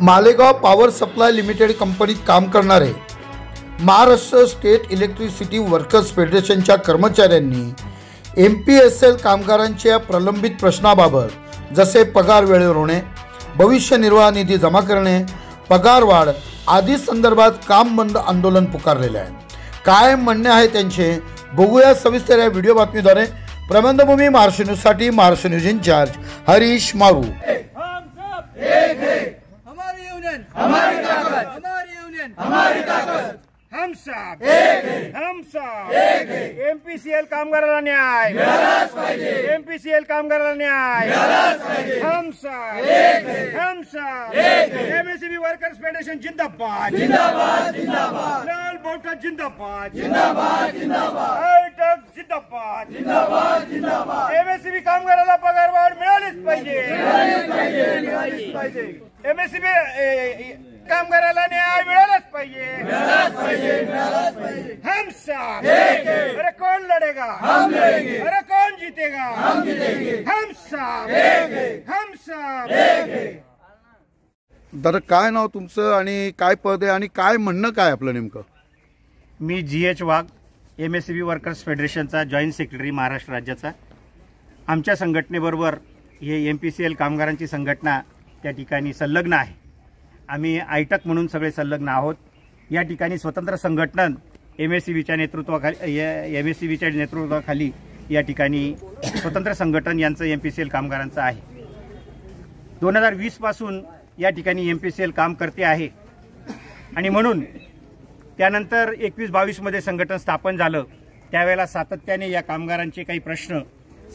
Malegaon power supply limited कंपनीत काम करणारे महाराष्ट्र स्टेट इलेक्ट्रिसिटी वर्कर्स फेडरेशनच्या कर्मचाऱ्यांनी MPSL कामगारांच्या प्रलंबित प्रश्नाबाबत जसे पगार वेळेवर होणे, भविष्य निर्वाह निधी जमा करणे, पगार वाढ आदी संदर्भात काम बंद आंदोलन पुकारलेले आहे। काय म्हणणे आहे त्यांचे बघूया सविस्तर या व्हिडिओ बातमीद्वारे। प्रबंधभूमी महाराष्ट्र न्यूजसाठी महाराष्ट्र न्यूज इंचार्ज हरीश मारू। हमारी यूनियन हमारी ताकत, हमारी यूनियन हमारी ताकत। हम सब एक है, हम सब एक है। MPCL कामगाराला न्याय मिळालाच पाहिजे, MPCL कामगाराला न्याय मिळालाच पाहिजे। हम सब एक है, हम सब एक है। MSEB वर्कर्स फेडरेशन जिंदाबाद जिंदाबाद जिंदाबाद। लाल बोटा जिंदाबाद जिंदाबाद जिंदाबाद। आयटक जिंदाबाद जिंदाबाद जिंदाबाद। MSEB कामगाराला पगार वाढ मिळालीच पाहिजे मिळालीच पाहिजे मिळालीच पाहिजे। MSEB कामगाराला न्याय मिळालाच पाहिजे मिळालाच पाहिजे मिळालाच पाहिजे। हम सब एक है। अरे कौन लड़ेगा? हम लड़ेंगे। अरे कौन जीतेगा? हम जीतेंगे। हम सब एक है, हम सब एक है। तर काय नाव तुमचं आणि काय पद आहे आणि काय म्हणणं काय आपलं नेमकं? मी GH वाघ, MSEB वर्कर्स फेडरेशनचा जॉईंट सेक्रेटरी महाराष्ट्र राज्याचा। आमच्या संघटनेबरोबर हे MPCL कामगारांची संघटना त्या ठिकाणी संलग्न आहे। आम्ही आयटक म्हणून सगळे संलग्न आहोत। या ठिकाणी स्वतंत्र संघटन MSEBच्या नेतृत्वाखाली या ठिकाणी स्वतंत्र संघटन यांचं MPCL कामगारांचं आहे। 2020 पासून या ठिकाणी MPCL काम करते आहे आणि म्हणून त्यानंतर 21-22 मध्ये संघटन स्थापन झालं। त्यावेळेला सातत्याने या कामगारांचे काही प्रश्न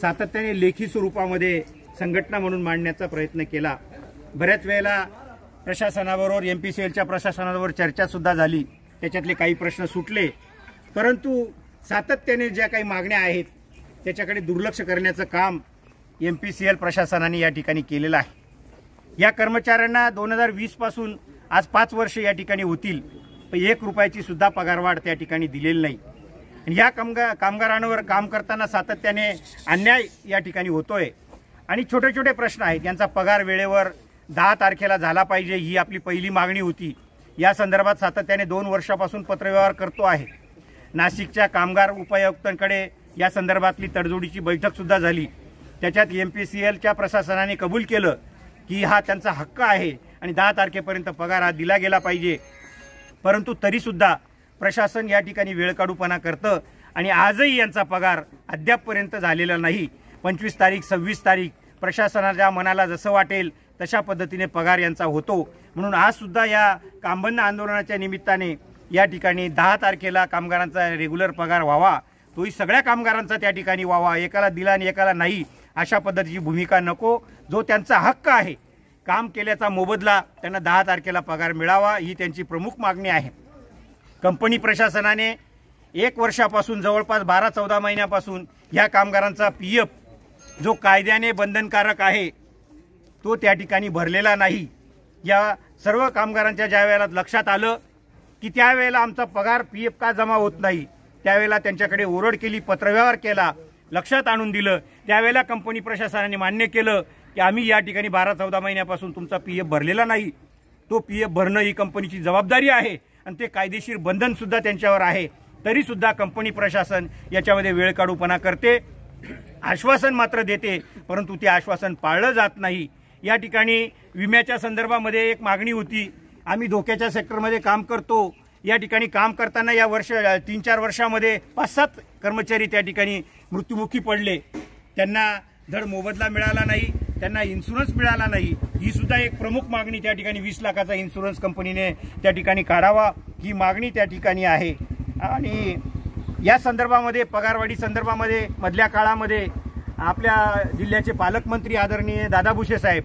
सातत्याने लेखी स्वरूपामध्ये संघटना म्हणून मांडण्याचा प्रयत्न केला। बऱ्याच वेळेला प्रशासनाबरोबर MPCLच्या प्रशासनाबरोबर चर्चा सुद्धा झाली, त्याच्यातले काही प्रश्न सुटले, परंतु सातत्याने ज्या काही मागण्या आहेत त्याच्याकडे दुर्लक्ष करण्याचं काम MPCL प्रशासनाने या ठिकाणी केलेलं आहे। या कर्मचाऱ्यांना 2020 पासून आज 5 वर्ष या ठिकाणी होतील, पण 1 रुपयाची सुद्धा पगारवाढ त्या ठिकाणी दिलेली नाही। आणि या कामगारांवर काम करताना सातत्याने अन्याय या ठिकाणी होतोय आणि छोटे छोटे प्रश्न आहेत। यांचा पगार वेळेवर 10 तारखेला झाला पाहिजे ही आपली पहिली मागणी होती। या संदर्भात सातत्याने 2 वर्षापासून पत्रव्यवहार करतो आहे। नाशिकच्या कामगार उपायुक्तांकडे या संदर्भातली तडजोडीची बैठक सुद्धा झाली। त्याच्यात MPCLच्या प्रशासनाने कबूल केलं की हा त्यांचा हक्क आहे आणि 10 तारखेपर्यंत पगार हा दिला गेला पाहिजे, परंतु तरीसुद्धा प्रशासन या ठिकाणी वेळकाढूपणा करतं आणि आजही यांचा पगार अद्यापपर्यंत झालेला नाही। 25 तारीख 26 तारीख प्रशासनाच्या मनाला जसं वाटेल तशा पद्धतीने पगार यांचा होतो। म्हणून आज सुद्धा या कामबंद आंदोलनाच्या निमित्ताने या ठिकाणी 10 तारखेला कामगारांचा रेग्युलर पगार व्हावा, तोही सगळ्या कामगारांचा त्या ठिकाणी व्हावा, एकाला दिला आणि एकाला नाही अशा पद्धतीची भूमिका नको। जो त्यांचा हक्क आहे काम केल्याचा मोबदला त्यांना 10 तारखेला पगार मिळावा ही त्यांची प्रमुख मागणी आहे। कंपनी प्रशासनाने 1 वर्षापासून जवळपास 12-14 महिन्यापासून या कामगारांचा PF जो कायद्याने बंधनकारक आहे तो त्या ठिकाणी भरलेला नाही। या सर्व कामगारांच्या ज्या वेळेला लक्षात आलं की त्यावेळेला आमचा पगार PF का जमा होत नाही, त्यावेळेला त्यांच्याकडे ओरड केली, पत्रव्यवहार केला, लक्षात आणून दिलं। त्यावेळेला कंपनी प्रशासनाने मान्य केलं की आम्ही या ठिकाणी 12-14 महिन्यापासून तुमचा PF भरलेला नाही, तो PF भरणं ही कंपनीची जबाबदारी आहे आणि ते कायदेशीर बंधन सुद्धा त्यांच्यावर आहे। तरी सुद्धा कंपनी प्रशासन याच्यामध्ये वेळकाढूपणा करते, आश्वासन मात्र देते, परंतु ते आश्वासन पाळलं जात नाही। या ठिकाणी विम्याच्या संदर्भामध्ये एक मागणी होती। आम्ही धोक्याच्या सेक्टरमध्ये काम करतो। या ठिकाणी काम करताना या 3-4 वर्षामध्ये 5-7 कर्मचारी त्या ठिकाणी मृत्युमुखी पडले। त्यांना धड मोबदला मिळाला नाही, त्यांना इन्शुरन्स मिळाला नाही, ही सुद्धा एक प्रमुख मागणी त्या ठिकाणी 20 लाखाचा इन्शुरन्स कंपनीने त्या ठिकाणी काढावा ही मागणी त्या ठिकाणी आहे। आणि या संदर्भामध्ये पगारवाढी संदर्भामध्ये मधल्या काळामध्ये आपल्या जिल्ह्याचे पालकमंत्री आदरणीय दादा भुसे साहेब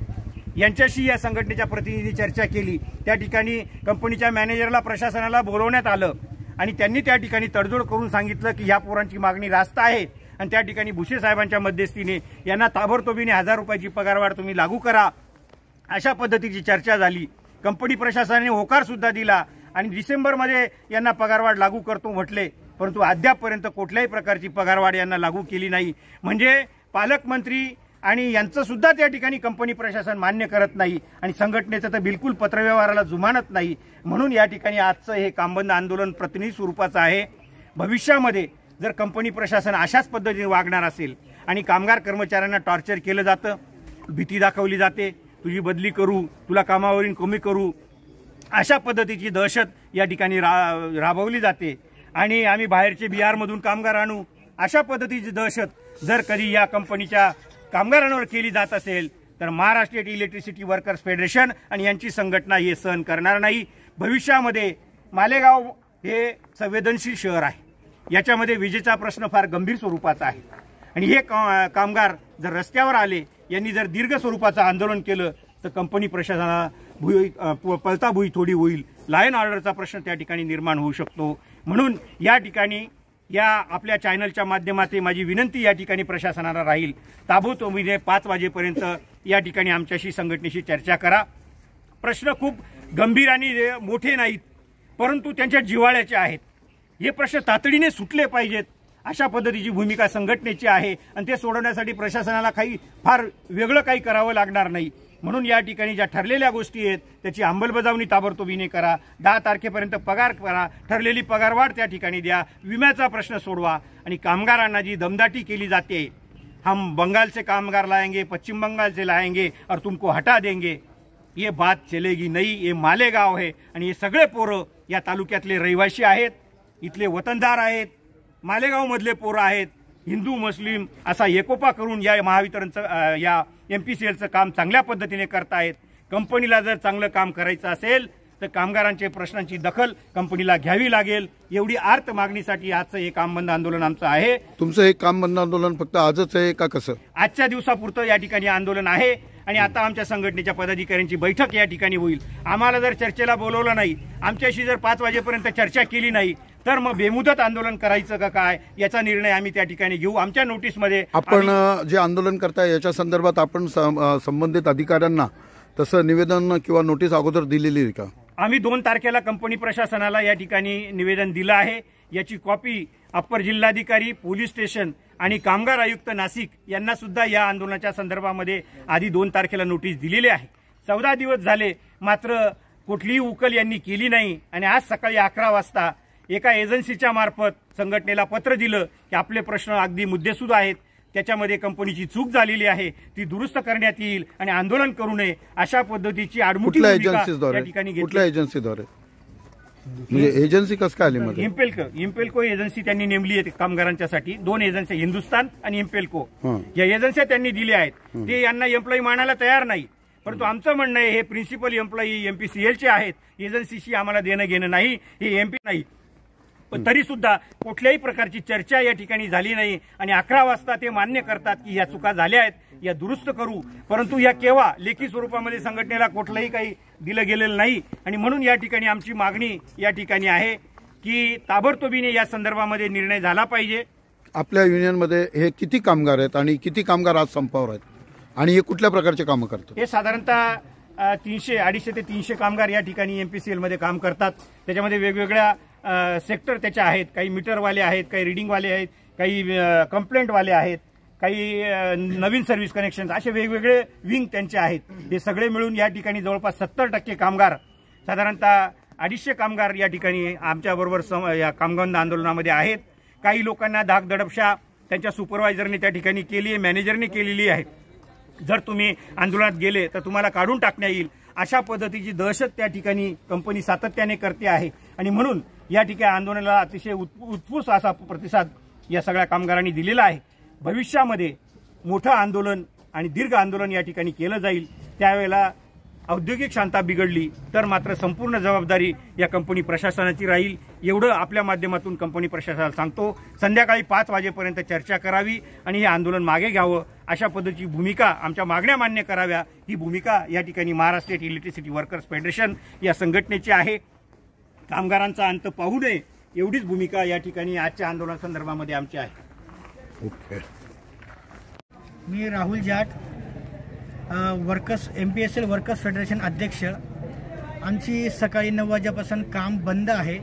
यांच्याशी या संघटनेच्या प्रतिनिधी चर्चा केली। त्या ठिकाणी कंपनीच्या मॅनेजरला प्रशासनाला बोलवण्यात आलं आणि त्यांनी त्या ठिकाणी तडजोड करून सांगितलं की ह्या पोरांची मागणी रास्त आहे आणि त्या ठिकाणी भुसे साहेबांच्या मध्यस्थीने यांना ताबडतोबीने 1000 रुपयाची पगारवाढ तुम्ही लागू करा अशा पद्धतीची चर्चा झाली। कंपनी प्रशासनाने होकार सुद्धा दिला आणि डिसेंबरमध्ये यांना पगारवाढ लागू करतो म्हटले, परंतु अद्यापपर्यंत कुठल्याही प्रकारची पगारवाढ यांना लागू केली नाही। म्हणजे पालकमंत्री आणि यांचं सुद्धा त्या ठिकाणी कंपनी प्रशासन मान्य करत नाही आणि संघटनेचं तर बिलकुल पत्रव्यवहाराला जुमानत नाही. म्हणून या ठिकाणी आजचं हे कामबंद आंदोलन प्रतिनिधी स्वरूपाचं आहे. भविष्यामध्ये जर कंपनी प्रशासन अशाच पद्धतीने वागणार असेल आणि कामगार कर्मचाऱ्यांना टॉर्चर केलं जातं, भीती दाखवली जाते, तुझी बदली करू, तुला कामावरून कमी करू, अशा पद्धतीची दहशत या ठिकाणी राबवली जाते आणि आम्ही बाहेरचे बिहारमधून कामगार आणू, अशा पद्धतीची दहशत जर कधी या कंपनीच्या कामगारांवर केली जात असेल तर Maharashtra state electricity workers federation आणि यांची संघटना हे सहन करणार नाही. भविष्यामध्ये मालेगाव हे संवेदनशील शहर आहे. याच्यामध्ये विजेचा प्रश्न फार गंभीर स्वरूपाचा आहे आणि हे कामगार जर रस्त्यावर आले, यांनी जर दीर्घ स्वरूपाचं आंदोलन केलं तर कंपनी प्रशासनाला पळता भुई थोडी होईल. लायन ऑर्डरचा प्रश्न त्या ठिकाणी निर्माण होऊ शकतो. म्हणून या ठिकाणी या आपल्या चॅनलच्या माध्यमातून माझी विनंती या ठिकाणी प्रशासनाला राहील, ताबडतोबीने 5 वाजेपर्यंत या ठिकाणी आमच्याशी संघटनेशी चर्चा करा. प्रश्न खूप गंभीर आणि मोठे नाहीत, परंतु त्यांच्या जिव्हाळ्याचे आहेत. हे प्रश्न तातडीने सुटले पाहिजेत, अशा पद्धतीची भूमिका संघटनेची आहे आणि ते सोडवण्यासाठी प्रशासनाला काही फार वेगळं काही करावं लागणार नाही. म्हणून या ठिकाणी ज्या ठरलेल्या गोष्टी आहेत त्याची अंमलबजावणी ताबडतोबीने करा. 10 तारखेपर्यंत पगार करा, ठरलेली पगारवाढ त्या ठिकाणी द्या, विम्याचा प्रश्न सोडवा आणि कामगारांना जी दमदाटी केली जाते, हम बंगाल से कामगार लाएंगे, पश्चिम बंगाल से लाएंगे और तुमको हटा देंगे, ये बात चलेगी नहीं. ये मालेगाव है आणि हे सगळे पोरं या तालुक्यातले रहिवासी आहेत, इथले वतनदार आहेत, मालेगावमधले पोरं आहेत. हिंदू मुस्लिम असा एकोपा करून या महावितरणचं या MPCLचं काम चांगल्या पद्धतीने करतायत. कंपनीला जर चांगलं काम करायचं असेल तर कामगारांच्या प्रश्नांची दखल कंपनीला घ्यावी लागेल. एवढी आर्त मागणीसाठी आजचं हे काम बंद आंदोलन आमचं आहे. तुमचं हे काम बंद आंदोलन फक्त आजच आहे का कसं? आजच्या दिवसापुरतं या ठिकाणी आंदोलन आहे आणि आता आमच्या संघटनेच्या पदाधिकाऱ्यांची बैठक या ठिकाणी होईल. आम्हाला जर चर्चेला बोलवलं नाही, आमच्याशी जर 5 वाजेपर्यंत चर्चा केली नाही तर मग बेमुदत आंदोलन करायचं का काय याचा निर्णय आम्ही त्या ठिकाणी घेऊ. आमच्या नोटीसमध्ये आपण जे आंदोलन करताय याच्या संदर्भात आपण संबंधित अधिकाऱ्यांना तसं निवेदन किंवा नोटीस अगोदर दिलेली आहे का? आम्ही 2 तारखेला कंपनी प्रशासनाला या ठिकाणी निवेदन दिलं आहे. याची कॉपी अप्पर जिल्हाधिकारी, पोलीस स्टेशन आणि कामगार आयुक्त नाशिक यांना सुद्धा या आंदोलनाच्या संदर्भामध्ये आधी 2 तारखेला नोटीस दिलेली आहे. 14 दिवस झाले मात्र कुठलीही उकल यांनी केली नाही आणि आज सकाळी 11 वाजता एका एजन्सीच्या मार्फत संघटनेला पत्र दिलं की आपले प्रश्न अगदी मुद्देसूद आहेत, त्याच्यामध्ये कंपनीची चूक झालेली आहे, ती दुरुस्त करण्यात येईल आणि आंदोलन करू नये अशा पद्धतीची आडमुठी या ठिकाणी कुठल्या एजन्सीद्वारे म्हणजे एजन्सी कसं काय आली? इम्पेल्को एजन्सी त्यांनी नेमली आहे कामगारांच्यासाठी. 2 एजन्सी, हिंदुस्तान आणि इम्पेल्को या एजन्सी त्यांनी दिल्या आहेत. ते यांना एम्प्लॉई मानायला तयार नाही, परंतु आमचं म्हणणं आहे हे प्रिन्सिपल एम्प्लॉई MPCLचे आहेत, एजन्सीशी आम्हाला देणं घेणं नाही, हे MP नाही. पण तरी सुद्धा कुठल्याही प्रकारची चर्चा या ठिकाणी झाली नाही आणि 11 वाजता ते मान्य करतात की या चुका झाल्या आहेत, या दुरुस्त करू. परंतु या केव्हा लेखी स्वरूपामध्ये संघटनेला कुठलंही काही दिलं गेलेलं नाही आणि म्हणून या ठिकाणी आमची मागणी या ठिकाणी आहे की ताबडतोबीने या संदर्भामध्ये निर्णय झाला पाहिजे. आपल्या युनियनमध्ये हे किती कामगार आहेत आणि किती कामगार आज संपावर आहेत आणि हे कुठल्या प्रकारचे कामं करतात? हे साधारणतः 250 ते 300 कामगार या ठिकाणी MPCL मध्ये काम करतात. त्याच्यामध्ये वेगवेगळ्या सेक्टर त्याच्या आहेत. काही मीटरवाले आहेत, काही रिडिंगवाले आहेत, काही कंप्लेंटवाले आहेत, काही नवीन सर्व्हिस कनेक्शन, असे वेगवेगळे विंग त्यांचे आहेत. हे सगळे मिळून या ठिकाणी जवळपास 70% कामगार, साधारणतः 250 कामगार या ठिकाणी आमच्याबरोबर या कामगार आंदोलनामध्ये आहेत. काही लोकांना धाक दडपशा त्यांच्या सुपरवायझरने त्या ठिकाणी केली आहे, मॅनेजरने केलेली आहे. जर तुम्ही आंदोलनात गेले तर तुम्हाला काढून टाकण्यात येईल, अशा पद्धतीची दहशत त्या ठिकाणी कंपनी सातत्याने करते आहे आणि म्हणून या ठिकाणी आंदोलनाला अतिशय उत्स्फूर्त असा प्रतिसाद या सगळ्या कामगारांनी दिलेला आहे. भविष्यामध्ये मोठं आंदोलन आणि दीर्घ आंदोलन या ठिकाणी केलं जाईल. त्यावेळेला औद्योगिक शांतता बिघडली तर मात्र संपूर्ण जबाबदारी या कंपनी प्रशासनाची राहील. एवढं आपल्या माध्यमातून कंपनी प्रशासनाला सांगतो. संध्याकाळी 5 वाजेपर्यंत चर्चा करावी आणि हे आंदोलन मागे घ्यावं, अशा पद्धतीची भूमिका, आमच्या मागण्या मान्य कराव्या, ही भूमिका या ठिकाणी Maharashtra state electricity workers federation या संघटनेची आहे. कामगारांचा अंत पाहू नये एवढीच भूमिका या ठिकाणी आजच्या आंदोलनासंदर्भामध्ये आमची आहे. ओके. मी Rahul Jat, MPSL workers federation अध्यक्ष. आमची सकाळी 9 वाजेपासून काम बंद आहे.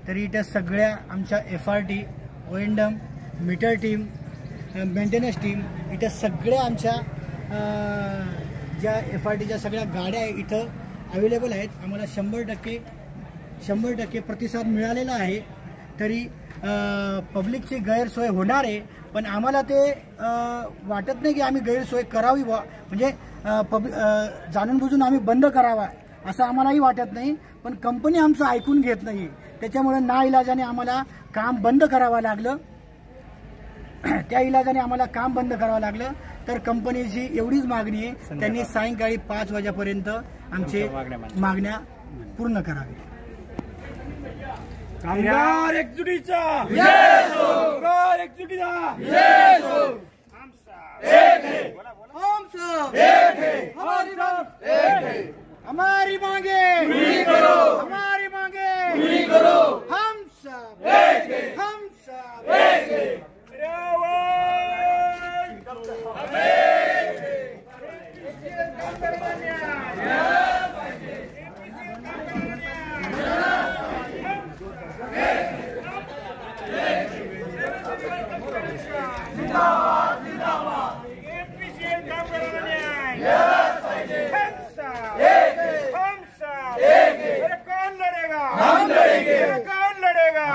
तरी इथं सगळ्या आमच्या FRT, ONDM, meter team, maintenance team, इथं सगळ्या आमच्या ज्या FRTच्या सगळ्या गाड्या इथं अवेलेबल आहेत. आम्हाला 100% प्रतिसाद मिळालेला आहे. तरी पब्लिकची गैरसोय होणार आहे, पण आम्हाला ते वाटत नाही की आम्ही गैरसोय करावी म्हणजे जाणून बुजून आम्ही बंद करावा असं आम्हालाही वाटत नाही. पण कंपनी आमचं ऐकून घेत नाही, त्याच्यामुळे नाइलाजाने आम्हाला काम बंद करावं लागलं. त्या इलाजाने आम्हाला काम बंद करावं लागलं. तर कंपनीची एवढीच मागणी आहे, त्यांनी सायंकाळी 5 वाजेपर्यंत आमचे मागण्या पूर्ण कराव्या. कामगार एकजुटीचा कामगार एकजुटीचा हमारी मांगे हमारी मांगे हम सब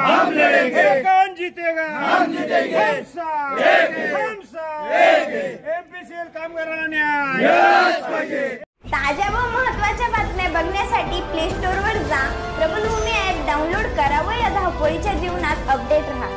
हम लड़ेंगे, कौन जीतेगा, हम जीतेंगे, हम सब MPCL कामगारांना न्याय. ताज्या व महत्त्वाच्या बातम्या बघण्यासाठी प्ले स्टोअरवर जा, प्रबलभूमी ॲप डाउनलोड करा व या धावपळीच्या जीवनात अपडेट रहा.